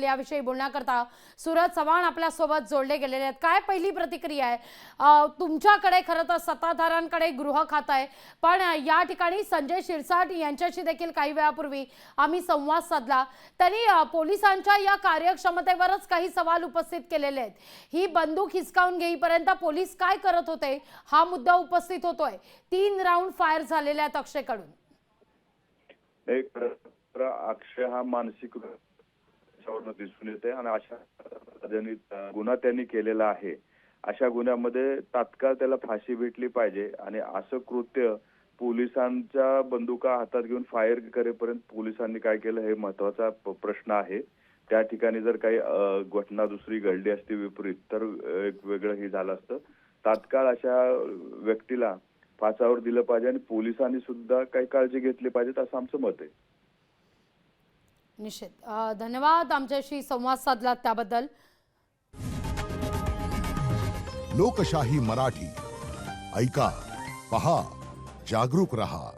याविषयी बोलण्याकरता सूरज चव्हाण आपल्या सोबत जोडले गेलेले आहेत। काय पहिली प्रतिक्रिया आहे? तुमच्याकडे खरं तर सत्ताधाऱ्यांकडे गृह खातं आहे, पण या ठिकाणी संजय शिरसाट यांच्याशी देखील काही वेळापूर्वी आम्ही संवाद साधला। त्यांनी पोलिसांच्या या कार्यक्षमतेवरच काही सवाल उपस्थित केलेले आहेत। ही बंदूक हिसकावून घेईपर्यंत पोलीस काय करत होते हा मुद्दा उपस्थित होतोय। 3 राऊंड फायर झालेले आहेत अक्षयकडून। एक अक्षय हा मानसिक दिसून येते आणि अशा गुन्हा त्यांनी केलेला आहे। अशा गुन्ह्यामध्ये तात्काळ त्याला फाशी भेटली पाहिजे आणि असं कृत्य पोलिसांच्या बंदुका हातात घेऊन फायर करेपर्यंत पोलिसांनी काय केलं हे महत्त्वाचा प्रश्न आहे। त्या ठिकाणी जर काही घटना दुसरी घडली असती विपरीत तर एक वेगळं हे झालं असतं। तात्काळ अशा व्यक्तीला फासावर दिलं पाहिजे आणि पोलिसांनी सुद्धा काही काळजी घेतली पाहिजे असं आमचं मत आहे। निश्चित धन्यवाद आमच्याशी संवाद साधला त्याबद्दल। लोकशाही मराठी ऐका, पहा, जागरूक रहा।